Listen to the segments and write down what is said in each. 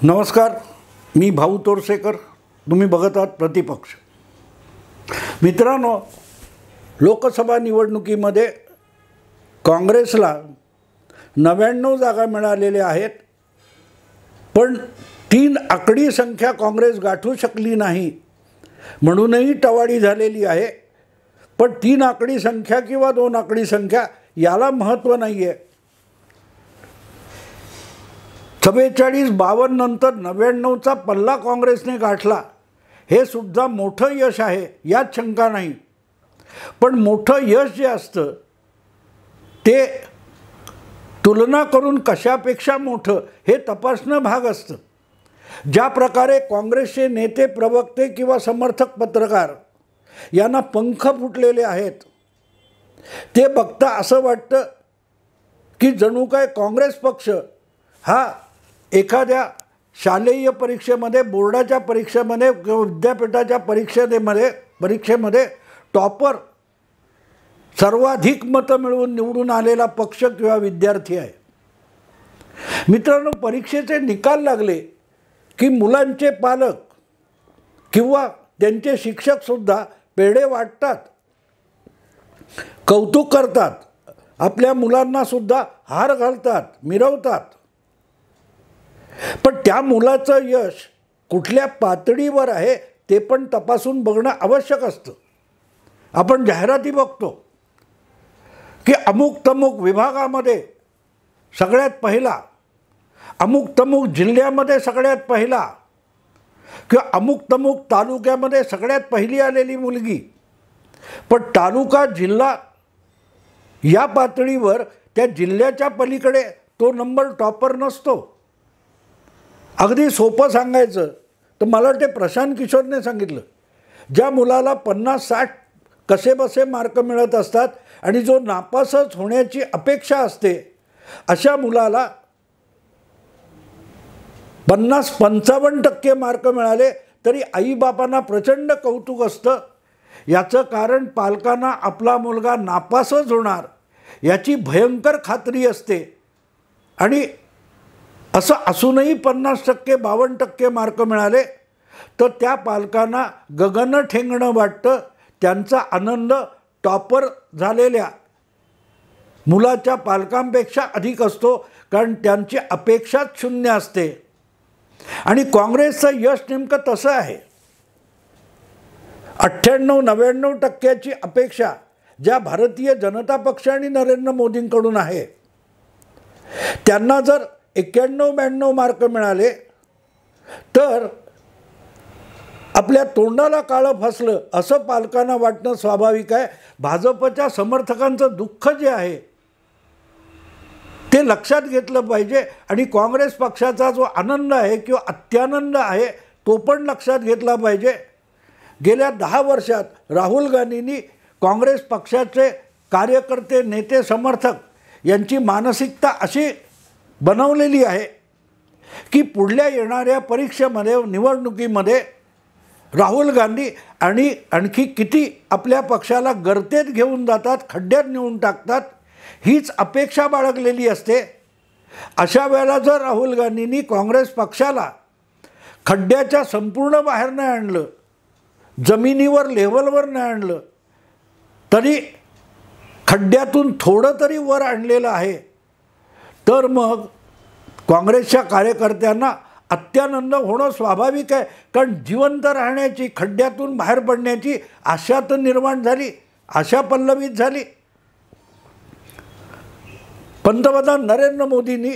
नमस्कार, मी भाऊ तोरसेकर. तुम्ही बघत आहात प्रतिपक्ष. मित्रांनो, लोकसभा निवडणुकीमध्ये काँग्रेसला 99 जागा मिळालेल्या आहेत, पण 3 आकडी संख्या काँग्रेस गाठू शकली नाही म्हणूनही टवाळी झालेली आहे. पण 3 आकडी संख्या किंवा 2 आकडी संख्या याला महत्त्व नाही आहे. 44-52 नंतर 99चा पल्ला काँग्रेसने गाठला, हे सुद्धा मोठं यश आहे, यात शंका नाही. पण मोठं यश जे असतं ते तुलना करून कशापेक्षा मोठं हे तपासणं भाग असतं. ज्या प्रकारे काँग्रेसचे नेते, प्रवक्ते किंवा समर्थक पत्रकार यांना पंख फुटलेले आहेत, ते बघता असं वाटतं की जणू काय काँग्रेस पक्ष हा एखाद्या शालेय परीक्षेमध्ये, बोर्डाच्या परीक्षेमध्ये किंवा विद्यापीठाच्या परीक्षेमध्ये टॉपर, सर्वाधिक मतं मिळवून निवडून आलेला पक्ष किंवा विद्यार्थी आहे. मित्रांनो, परीक्षेचे निकाल लागले की मुलांचे पालक किंवा त्यांचे शिक्षकसुद्धा पेढे वाटतात, कौतुक करतात, आपल्या मुलांनासुद्धा हार घालतात, मिरवतात. पण त्या मुलाचं यश कुठल्या पातळीवर आहे ते पण तपासून बघणं आवश्यक असतं. आपण जाहिराती बघतो की अमुक तमुक विभागामध्ये सगळ्यात पहिला, अमुक तमुक जिल्ह्यामध्ये सगळ्यात पहिला, किंवा अमुक तमुक तालुक्यामध्ये सगळ्यात पहिली आलेली मुलगी. पण तालुका, जिल्हा या पातळीवर त्या जिल्ह्याच्या पलीकडे तो नंबर टॉपर नसतो. अगदी सोपं सांगायचं तर मला वाटते प्रशांत किशोरने सांगितलं, ज्या मुलाला 50-60 कसेबसे मार्क मिळत असतात आणि जो नापासच होण्याची अपेक्षा असते, अशा मुलाला 50-55% मार्क मिळाले तरी आईबापांना प्रचंड कौतुक असतं. याचं कारण पालकांना आपला मुलगा नापासच होणार याची भयंकर खात्री असते. आणि असं असूनही 50%, 52% मार्क मिळाले तर त्या पालकांना गगन ठेंगणं वाटतं. त्यांचा आनंद टॉपर झालेल्या मुलाच्या पालकांपेक्षा अधिक असतो, कारण त्यांची अपेक्षाच शून्य असते. आणि काँग्रेसचं यश नेमकं तसं आहे. 98-99% अपेक्षा ज्या भारतीय जनता पक्ष आणि नरेंद्र मोदींकडून आहे, त्यांना जर 91-92 मार्क मिळाले तर आपल्या तोंडाला काळं फसलं असं पालकांना वाटणं स्वाभाविक आहे. भाजपच्या समर्थकांचं दुःख जे आहे ते लक्षात घेतलं पाहिजे आणि काँग्रेस पक्षाचा जो आनंद आहे किंवा अत्यानंद आहे तो पण लक्षात घेतला पाहिजे. गेल्या 10 वर्षात राहुल गांधींनी काँग्रेस पक्षाचे कार्यकर्ते, नेते, समर्थक यांची मानसिकता अशी बनवलेली आहे की पुढल्या येणाऱ्या परीक्षेमध्ये, निवडणुकीमध्ये राहुल गांधी आणि आणखी किती आपल्या पक्षाला गर्तेत घेऊन जातात, खड्ड्यात नेऊन टाकतात, हीच अपेक्षा बाळगलेली असते. अशा वेळेला जर राहुल गांधींनी काँग्रेस पक्षाला खड्ड्याच्या संपूर्ण बाहेर नाही आणलं, जमिनीवर, लेव्हलवर नाही आणलं, तरी खड्ड्यातून थोडं तरी वर आणलेलं आहे, तर मग काँग्रेसच्या कार्यकर्त्यांना अत्यानंद होणं स्वाभाविक आहे. कारण जिवंत राहण्याची, खड्ड्यातून बाहेर पडण्याची आशा तर निर्माण झाली, आशा पल्लवित झाली. पंतप्रधान नरेंद्र मोदींनी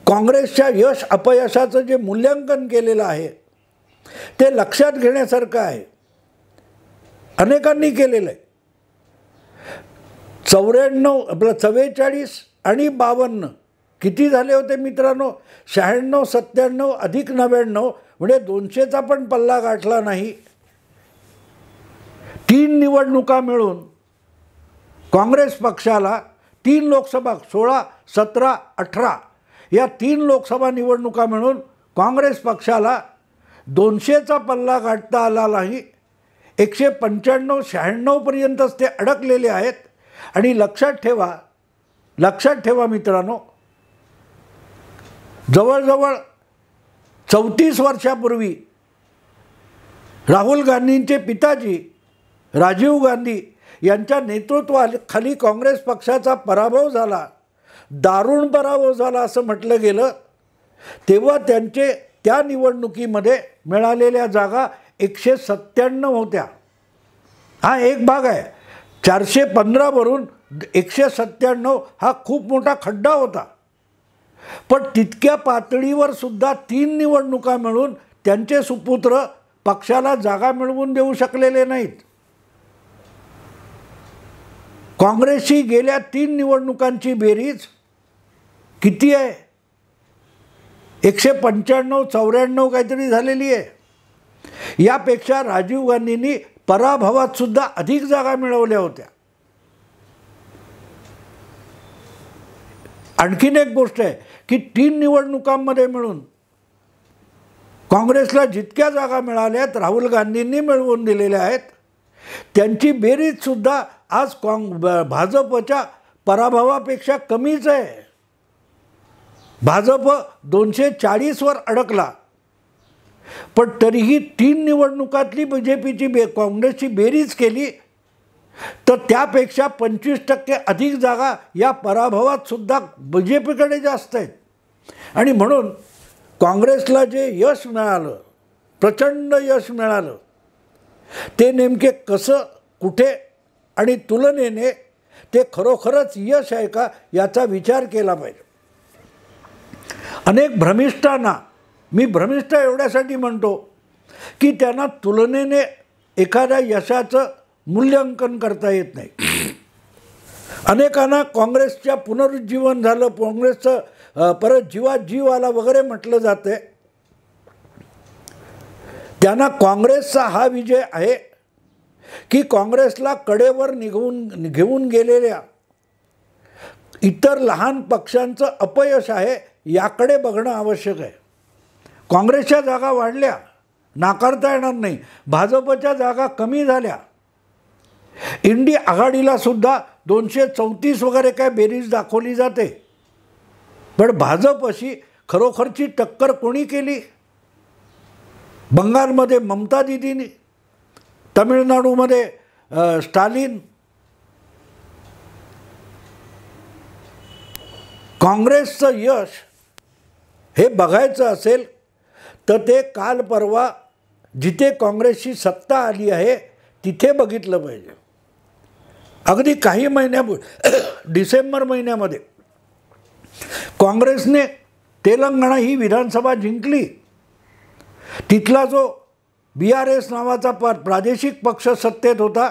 काँग्रेसच्या यश अपयशाचं जे मूल्यांकन केलेलं आहे ते लक्षात घेण्यासारखं आहे. अनेकांनी केलेलं आहे. 44 आणि 52 किती झाले होते मित्रांनो? 96, 97 अधिक 99 म्हणजे 200चा पण पल्ला गाठला नाही. 3 निवडणुका मिळून काँग्रेस पक्षाला 3 लोकसभा, 16, 17, 18 या 3 लोकसभा निवडणुका मिळून काँग्रेस पक्षाला 200चा पल्ला गाठता आला नाही. 195-96 पर्यंतच ते अडकलेले आहेत. आणि लक्षात ठेवा मित्रांनो, जवळजवळ 34 वर्षापूर्वी राहुल गांधींचे पिताजी राजीव गांधी यांच्या नेतृत्वाखाली काँग्रेस पक्षाचा पराभव झाला, दारुण पराभव झाला असं म्हटलं गेलं, तेव्हा त्यांचे त्या निवडणुकीमध्ये मिळालेल्या जागा 197 होत्या. हा एक भाग आहे. 415 वरून 197 हा खूप मोठा खड्डा होता. पण तितक्या पातळीवर सुद्धा 3 निवडणुका मिळून त्यांचे सुपुत्र पक्षाला जागा मिळवून देऊ शकलेले नाहीत. काँग्रेसची गेल्या 3 निवडणुकांची बेरीज किती आहे? 195 94 काहीतरी झालेली आहे. यापेक्षा राजीव गांधींनी पराभवात सुद्धा अधिक जागा मिळवल्या होत्या. आणखीन एक गोष्ट आहे की 3 निवडणुकांमध्ये मिळून काँग्रेसला जितक्या जागा मिळाल्यात राहुल गांधींनी मिळवून दिलेल्या आहेत, त्यांची बेरीज सुद्धा आज भाजपच्या पराभवापेक्षा कमीच आहे. भाजप 240 वर अडकला, पण तरीही 3 निवडणुकातली BJPची काँग्रेसची बेरीज केली तर त्यापेक्षा 25% अधिक जागा या पराभवात सुद्धा BJPकडे जास्त आहेत. आणि म्हणून काँग्रेसला जे यश मिळालं, प्रचंड यश मिळालं, ते नेमके कसं, कुठे आणि तुलनेने ते खरोखरच यश आहे का याचा विचार केला पाहिजे. अनेक भ्रमिष्ठांना मी भ्रमिष्ठ एवढ्यासाठी म्हणतो की त्यांना तुलनेने एखाद्या यशाचं मूल्यांकन करता येत नाही. अनेकांना काँग्रेसच्या पुनरुज्जीवन झालं, काँग्रेसचं परत जीवात जीव आला वगैरे म्हटलं जाते. त्यांना काँग्रेसचा हा विजय आहे की काँग्रेसला कडेवर घेऊन गेलेल्या इतर लहान पक्षांचं अपयश आहे याकडे बघणं आवश्यक आहे. काँग्रेसच्या जागा वाढल्या, नाकारता येणार नाही. भाजपच्या जागा कमी झाल्या. इंडिया आघाडीला सुद्धा 234 वगैरे काय बेरीज दाखवली जाते. पण भाजपशी खरोखरची टक्कर कोणी केली? बंगालमध्ये ममता दीदींनी, तमिळनाडूमध्ये स्टालिन. काँग्रेसचं यश हे बघायचं असेल तर ते काल परवा जिथे काँग्रेसची सत्ता आली आहे तिथे बघितलं पाहिजे. अगदी काही डिसेंबर महिन्यामध्ये काँग्रेसने तेलंगणा ही विधानसभा जिंकली. तिथला जो BRS नावाचा प्रादेशिक पक्ष सत्तेत होता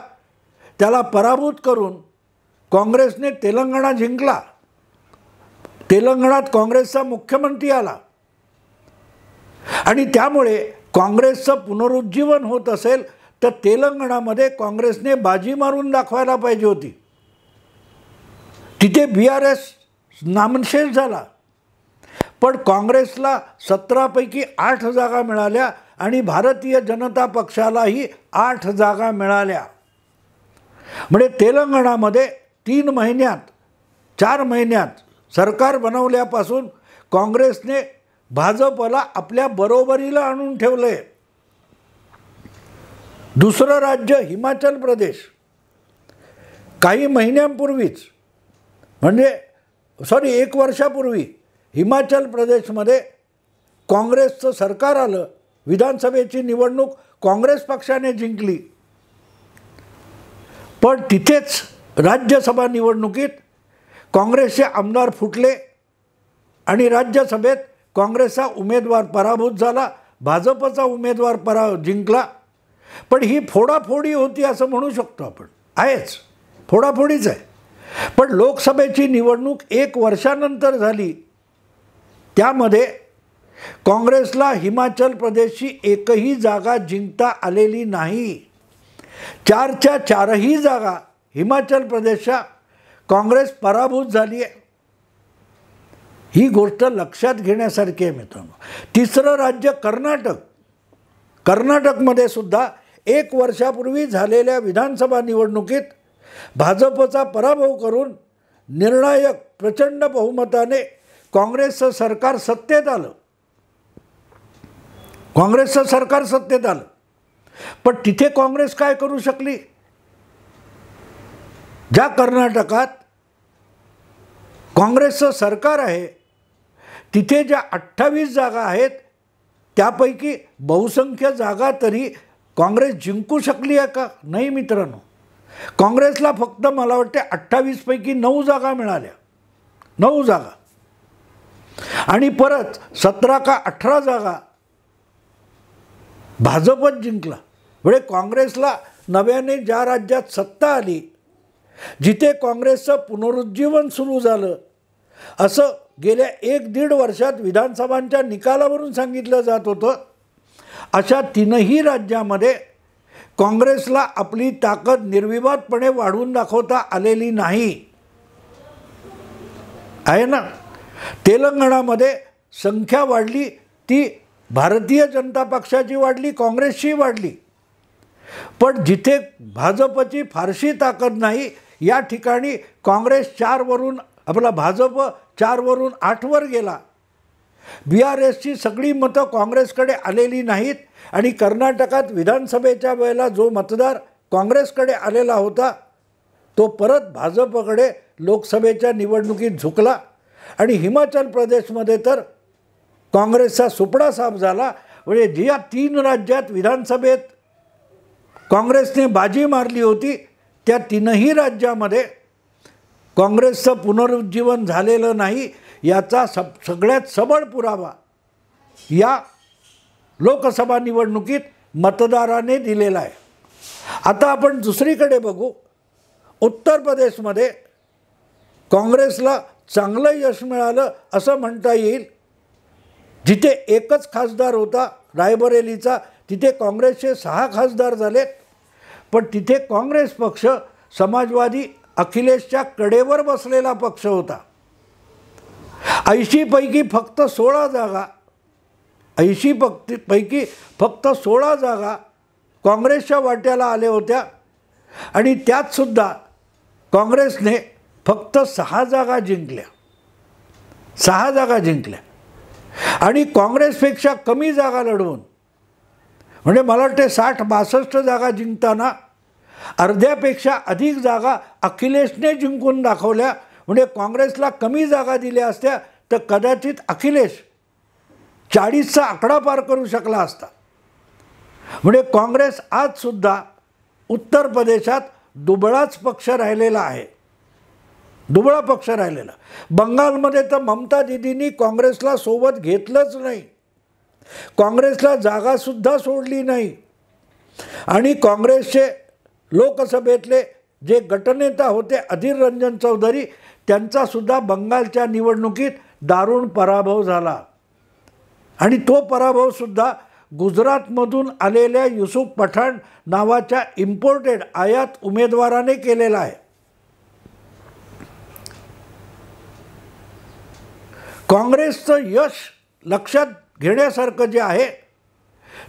त्याला पराभूत करून काँग्रेसने तेलंगणा जिंकला. तेलंगणात काँग्रेसचा मुख्यमंत्री आला आणि त्यामुळे काँग्रेसचं पुनरुज्जीवन होत असेल तर तेलंगणामध्ये काँग्रेसने बाजी मारून दाखवायला पाहिजे होती. तिथे BRS नामशेष झाला, पण काँग्रेसला 17 पैकी 8 जागा मिळाल्या आणि भारतीय जनता पक्षालाही 8 जागा मिळाल्या. म्हणजे तेलंगणामध्ये 3 महिन्यात 4 महिन्यात सरकार बनवल्यापासून काँग्रेसने भाजपला आपल्या बरोबरीला आणून ठेवलं आहे. दुसरं राज्य हिमाचल प्रदेश काही महिन्यांपूर्वीच, म्हणजे 1 वर्षापूर्वी हिमाचल प्रदेशमध्ये काँग्रेसचं सरकार आलं. विधानसभेची निवडणूक काँग्रेस पक्षाने जिंकली, पण तिथेच राज्यसभा निवडणुकीत काँग्रेसचे आमदार फुटले आणि राज्यसभेत काँग्रेसचा उमेदवार पराभूत झाला, भाजपचा उमेदवार जिंकला. पण ही फोडाफोडी होती असं म्हणू शकतो आपण. आहेच, फोडाफोडीच आहे. पण लोकसभेची निवडणूक 1 वर्षानंतर झाली. त्यामध्ये काँग्रेसला हिमाचल प्रदेशची एकही जागा जिंकता आलेली नाही. 4च्या 4ही जागा हिमाचल प्रदेशच्या काँग्रेस पराभूत झाली आहे. ही गोष्ट लक्षात घेण्यासारखी आहे मित्रांनो. तिसरं राज्य कर्नाटक. कर्नाटकमध्ये सुद्धा 1 वर्षापूर्वी झालेल्या विधानसभा निवडणुकीत भाजपचा पराभव करून निर्णायक प्रचंड बहुमताने काँग्रेसचं सरकार सत्तेत आलं. काँग्रेसचं सरकार सत्तेत आलं, पण तिथे काँग्रेस काय करू शकली? ज्या कर्नाटकात काँग्रेसचं सरकार आहे तिथे ज्या 28 जागा आहेत त्यापैकी बहुसंख्य जागा तरी काँग्रेस जिंकू शकली आहे का? नाही मित्रांनो. काँग्रेसला फक्त मला वाटते 28 पैकी 9 जागा मिळाल्या, 9 जागा, आणि परत 17 का 18 जागा भाजपच जिंकला. म्हणजे काँग्रेसला नव्याने ज्या राज्यात सत्ता आली, जिथे काँग्रेसचं पुनरुज्जीवन सुरू झालं, असं गेल्या 1-1.5 वर्षात विधानसभांच्या निकालावरून सांगितलं जात होतं, अशा 3ही राज्यामध्ये काँग्रेसला आपली ताकद निर्विवादपणे वाढवून दाखवता आलेली नाही आहे ना. तेलंगणामध्ये संख्या वाढली, ती भारतीय जनता पक्षाची वाढली, काँग्रेसची वाढली, पण जिथे भाजपची फारशी ताकद नाही या ठिकाणी काँग्रेस 4 वरून भाजप 4 वरून 8 वर गेला. BRSची सगळी मतं काँग्रेसकडे आलेली नाहीत आणि कर्नाटकात विधानसभेच्या वेळेला जो मतदार काँग्रेसकडे आलेला होता तो परत भाजपकडे लोकसभेच्या निवडणुकीत झुकला. आणि हिमाचल प्रदेशमध्ये तर काँग्रेसचा सुपडा साफ झाला. म्हणजे ज्या 3 राज्यात विधानसभेत काँग्रेसने बाजी मारली होती त्या 3ही राज्यामध्ये काँग्रेसचं पुनरुज्जीवन झालेलं नाही, याचा सगळ्यात सबळ पुरावा या लोकसभा निवडणुकीत मतदाराने दिलेला आहे. आता आपण दुसरीकडे बघू. उत्तर प्रदेशमध्ये काँग्रेसला चांगलं यश मिळालं असं म्हणता येईल. जिथे एकच खासदार होता रायबरेलीचा, तिथे काँग्रेसचे 6 खासदार झालेत, पण तिथे काँग्रेस पक्ष समाजवादी अखिलेशच्या कडेवर बसलेला पक्ष होता. 80 पैकी फक्त 16 जागा, 80 पैकी फक्त 16 जागा काँग्रेसच्या वाट्याला आल्या होत्या आणि त्यातसुद्धा काँग्रेसने फक्त 6 जागा जिंकल्या, 6 जागा जिंकल्या. आणि काँग्रेसपेक्षा कमी जागा लढवून, म्हणजे मला वाटते 60-62 जागा जिंकताना अर्ध्यापेक्षा अधिक जागा अखिलेशने जिंकून दाखवल्या. म्हणजे काँग्रेसला कमी जागा दिल्या असत्या तर कदाचित अखिलेश 40चा आकडा पार करू शकला असता. म्हणजे काँग्रेस आजसुद्धा उत्तर प्रदेशात दुबळाच पक्ष राहिलेला आहे, दुबळा पक्ष राहिलेला. बंगालमध्ये तर ममता दिदींनी काँग्रेसला सोबत घेतलंच नाही, काँग्रेसला जागासुद्धा सोडली नाही. आणि काँग्रेसचे लोकसभेतले जे गटनेता होते अधीर रंजन चौधरी, त्यांचासुद्धा बंगालच्या निवडणुकीत दारुण पराभव झाला. आणि तो पराभवसुद्धा गुजरातमधून आलेल्या युसुफ पठाण नावाच्या इम्पोर्टेड आयात उमेदवाराने केलेला आहे. काँग्रेसचं यश लक्षात घेण्यासारखं जे आहे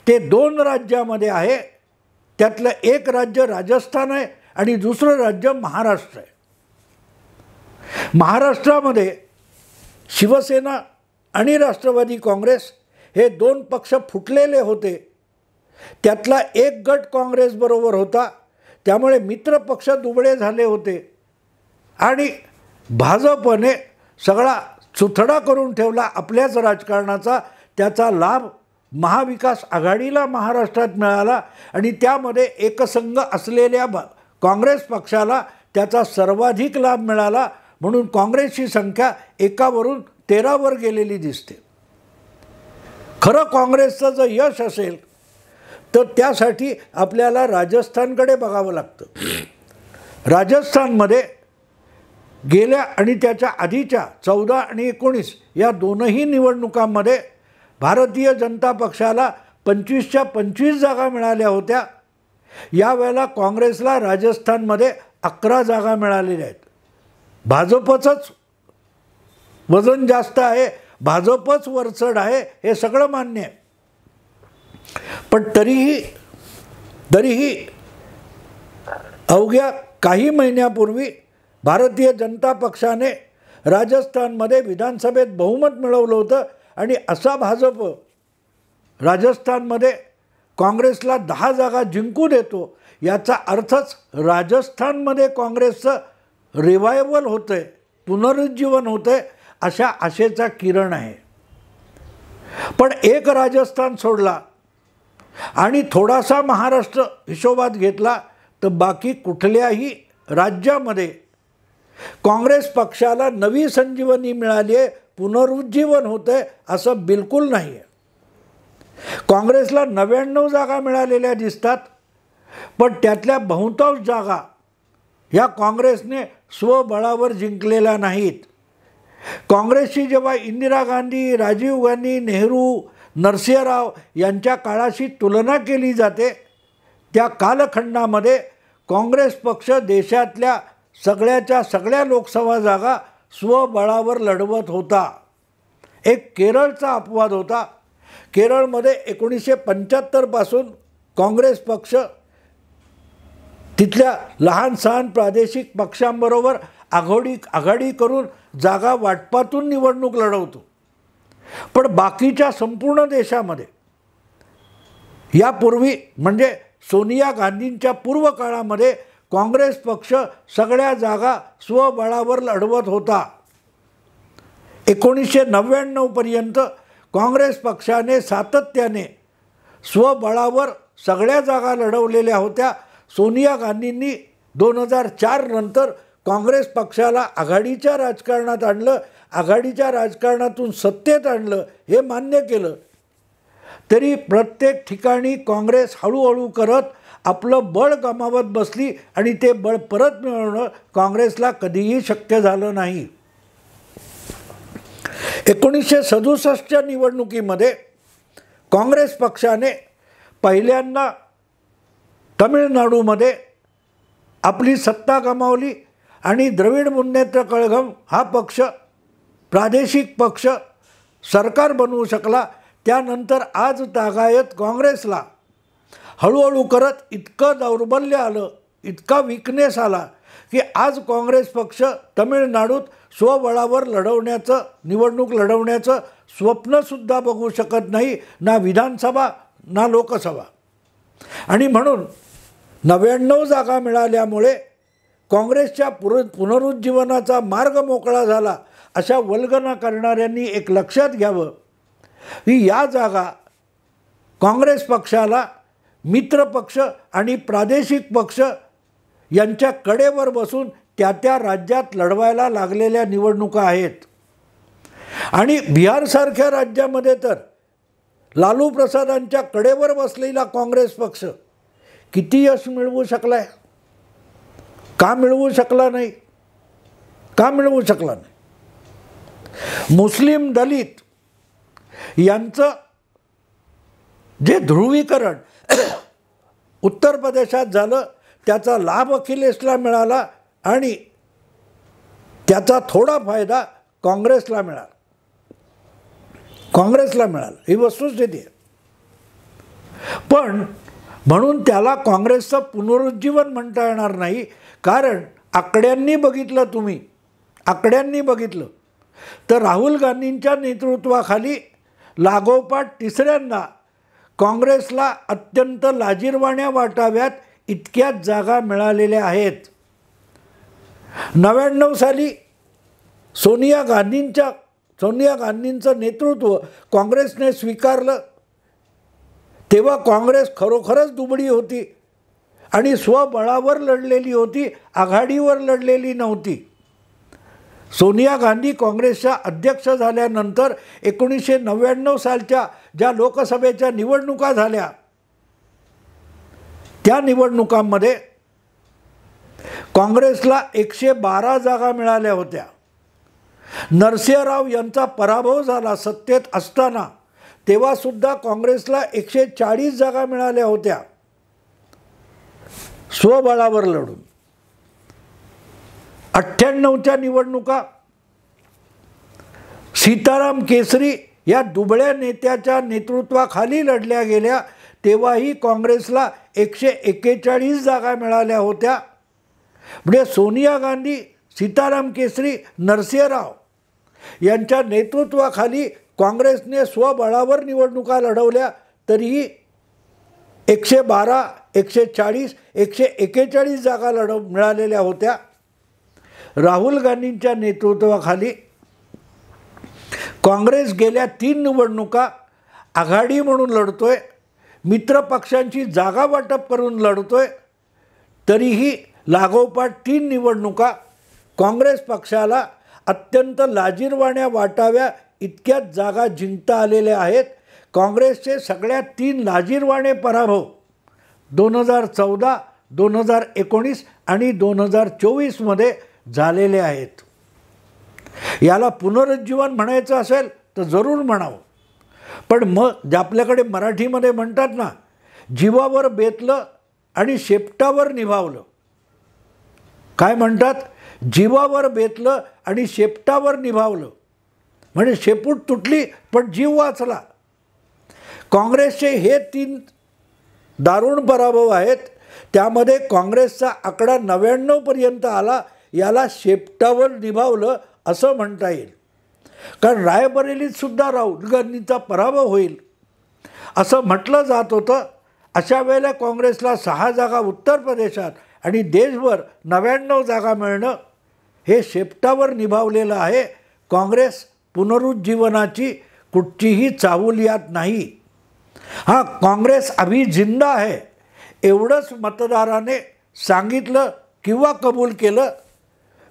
ते 2 राज्यामध्ये आहे. त्यातलं एक राज्य राजस्थान आहे आणि दुसरं राज्य महाराष्ट्र आहे. महाराष्ट्रामध्ये शिवसेना आणि राष्ट्रवादी काँग्रेस हे 2 पक्ष फुटलेले होते. त्यातला एक गट काँग्रेसबरोबर होता, त्यामुळे मित्र पक्ष दुबळे झाले होते आणि भाजपने सगळा चुथडा करून ठेवला आपल्याच राजकारणाचा. त्याचा लाभ महाविकास आघाडीला महाराष्ट्रात मिळाला आणि त्यामध्ये एकसंघ असलेल्या काँग्रेस पक्षाला त्याचा सर्वाधिक लाभ मिळाला. म्हणून काँग्रेसची संख्या 1 वरून 13 वर गेलेली दिसते. खरं काँग्रेसचं जर यश असेल तर त्यासाठी आपल्याला राजस्थानकडे बघावं लागतं. राजस्थानमध्ये गेल्या आणि त्याच्या आधीच्या 14 आणि 19 या दोनही निवडणुकांमध्ये भारतीय जनता पक्षाला 25च्या 25 जागा मिळाल्या होत्या. यावेळेला काँग्रेसला राजस्थानमध्ये 11 जागा मिळालेल्या आहेत. भाजपचंच वजन जास्त आहे, भाजपच वरचढ आहे, हे सगळं मान्य आहे. पण तरीही अवघ्या काही महिन्यापूर्वी भारतीय जनता पक्षाने राजस्थानमध्ये विधानसभेत बहुमत मिळवलं होतं आणि असा भाजप राजस्थानमध्ये काँग्रेसला 10 जागा जिंकू देतो, याचा अर्थच राजस्थानमध्ये काँग्रेसचं रिवायवल होतं आहे, पुनरुज्जीवन होतं आहे, अशा आशेचा किरण आहे. पण एक राजस्थान सोडला आणि थोडासा महाराष्ट्र हिशोबात घेतला तर बाकी कुठल्याही राज्यामध्ये काँग्रेस पक्षाला नवी संजीवनी मिळाली आहे, पुनरुज्जीवन होतं आहे असं बिलकुल नाही आहे. काँग्रेसला 99 जागा मिळालेल्या दिसतात, पण त्यातल्या बहुतांश जागा ह्या काँग्रेसने स्वबळावर जिंकलेल्या नाहीत. काँग्रेसची जेव्हा इंदिरा गांधी, राजीव गांधी, नेहरू, नरसिंहराव यांच्या काळाशी तुलना केली जाते, त्या कालखंडामध्ये काँग्रेस पक्ष देशातल्या सगळ्या लोकसभा जागा स्वबळावर लढवत होता. एक केरळचा अपवाद होता. केरळमध्ये 1975 पासून काँग्रेस पक्ष तिथल्या लहान सहान प्रादेशिक पक्षांबरोबर आघाडी करून जागा वाटपातून निवडणूक लढवतो. पण बाकीच्या संपूर्ण देशामध्ये यापूर्वी म्हणजे सोनिया गांधींच्या पूर्व काळामध्ये काँग्रेस पक्ष सगळ्या जागा स्वबळावर लढवत होता. 1999 पर्यंत काँग्रेस पक्षाने सातत्याने स्वबळावर सगळ्या जागा लढवलेल्या होत्या. सोनिया गांधींनी 2004 नंतर काँग्रेस पक्षाला आघाडीच्या राजकारणात आणलं, आघाडीच्या राजकारणातून सत्तेत आणलं, हे मान्य केलं. तरी प्रत्येक ठिकाणी काँग्रेस हळूहळू करत आपलं बळ गमावत बसली आणि ते बळ परत मिळवणं काँग्रेसला कधीही शक्य झालं नाही. 1967च्या निवडणुकीमध्ये काँग्रेस पक्षाने पहिल्यांदा तमिळनाडूमध्ये आपली सत्ता गमावली आणि द्रविड मुन्नेत्र कळघम हा पक्ष प्रादेशिक पक्ष सरकार बनवू शकला. त्यानंतर आज तागायत काँग्रेसला हळूहळू करत इतकं दौर्बल्य आलं, इतका विकनेस आला की आज काँग्रेस पक्ष तमिळनाडूत स्वबळावर निवडणूक लढवण्याचं स्वप्नसुद्धा बघू शकत नाही, ना विधानसभा ना लोकसभा. आणि म्हणून 99 जागा मिळाल्यामुळे काँग्रेसच्या पुनरुज्जीवनाचा मार्ग मोकळा झाला, अशा वल्गना करणाऱ्यांनी एक लक्षात घ्यावं की या जागा काँग्रेस पक्षाला मित्रपक्ष आणि प्रादेशिक पक्ष यांच्या कडेवर बसून त्या राज्यात लढवायला लागलेल्या निवडणुका आहेत. आणि बिहारसारख्या राज्यामध्ये तर लालू प्रसादांच्या कडेवर बसलेला काँग्रेस पक्ष किती यश मिळवू शकलाय? का मिळवू शकला नाही? का मिळवू शकला नाही? मुस्लिम दलित यांचं जे ध्रुवीकरण उत्तर प्रदेशात झालं, त्याचा लाभ अखिलेशला मिळाला आणि त्याचा थोडा फायदा काँग्रेसला मिळाला. ही वस्तुस्थिती आहे. पण म्हणून त्याला काँग्रेसचं पुनरुज्जीवन म्हणता येणार नाही, कारण आकड्यांनी बघितलं तर राहुल गांधींच्या नेतृत्वाखाली लागोपाठ तिसऱ्यांदा काँग्रेसला अत्यंत लाजिरवाण्या वाटाव्यात इतक्याच जागा मिळालेल्या आहेत. 99 साली सोनिया गांधींचं नेतृत्व काँग्रेसने स्वीकारलं, तेव्हा काँग्रेस खरोखरच दुबळी होती आणि स्वबळावर लढलेली होती, आघाडीवर लढलेली नव्हती. सोनिया गांधी काँग्रेसच्या अध्यक्ष झाल्यानंतर 1999 सालच्या ज्या लोकसभेच्या निवडणुका झाल्या, त्या निवडणुकांमध्ये काँग्रेसला 112 जागा मिळाल्या होत्या. नरसिंहराव यांचा पराभव झाला सत्तेत असताना, तेव्हासुद्धा काँग्रेसला 140 जागा मिळाल्या होत्या स्वबळावर लढून. 98च्या निवडणुका सीताराम केसरी या दुबळ्या नेत्याच्या नेतृत्वाखाली लढल्या गेल्या, तेव्हाही काँग्रेसला 141 जागा मिळाल्या होत्या. म्हणजे सोनिया गांधी, सीताराम केसरी, नरसिंहराव यांच्या नेतृत्वाखाली काँग्रेसने स्वबळावर निवडणुका लढवल्या, तरीही 112, 140, 141 जागा मिळालेल्या होत्या. राहुल गांधींच्या नेतृत्वाखाली काँग्रेस गेल्या 3 निवडणुका आघाडी म्हणून लढतोय, मित्र पक्षांची जागा वाटप करून लढतोय. तरीही लागोपाठ 3 निवडणुका काँग्रेस पक्षाला अत्यंत लाजिरवाण्या वाटाव्या इतक्याच जागा जिंकता आलेल्या आहेत. काँग्रेसचे सगळ्यात 3 लाजिरवाणे पराभव 2014, 2019 आणि 2024 झालेले आहेत. याला पुनरुज्जीवन म्हणायचं असेल तर जरूर म्हणावं, पण मग आपल्याकडे मराठीमध्ये म्हणतात ना, जीवावर बेतलं आणि शेपटावर निभावलं. काय म्हणतात? जीवावर बेतलं आणि शेपटावर निभावलं. म्हणजे शेपूट तुटली पण जीव वाचला. काँग्रेसचे हे 3 दारुण पराभव आहेत. त्यामध्ये काँग्रेसचा आकडा 99 पर्यंत आला. याला शेपटावर निभावलं असं म्हणता येईल. कारण रायबरेलीत सुद्धा राहुल गांधींचा पराभव होईल असं म्हटलं जात होतं. अशा वेळेला काँग्रेसला 6 जागा उत्तर प्रदेशात आणि देशभर 99 जागा मिळणं हे शेपटावर निभावलेलं आहे. काँग्रेस पुनरुज्जीवनाची कुठचीही चाहूल यात नाही. हां, काँग्रेस अभी जिंदा है एवढंच मतदाराने सांगितलं किंवा कबूल केलं,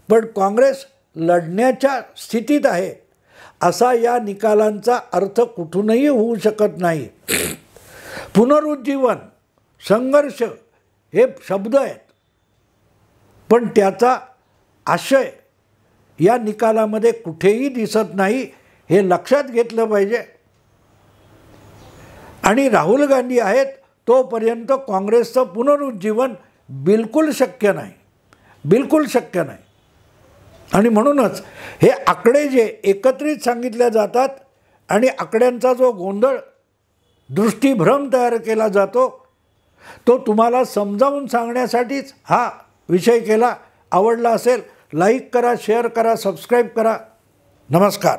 पण काँग्रेस लढण्याच्या स्थितीत आहे असा या निकालांचा अर्थ कुठूनही होऊ शकत नाही. पुनरुज्जीवन, संघर्ष हे शब्द आहेत, पण त्याचा आशय या निकालामध्ये कुठेही दिसत नाही. हे लक्षात घेतलं पाहिजे. आणि राहुल गांधी आहेत तोपर्यंत काँग्रेसचं पुनरुज्जीवन बिलकुल शक्य नाही, बिलकुल शक्य नाही. आणि म्हणूनच हे आकडे जे एकत्रित सांगितले जातात आणि आकड्यांचा जो गोंधळ, दृष्टीभ्रम तयार केला जातो, तो तुम्हाला समजावून सांगण्यासाठीच हा विषय केला. आवडला असेल लाईक करा, शेअर करा, सबस्क्राईब करा. नमस्कार.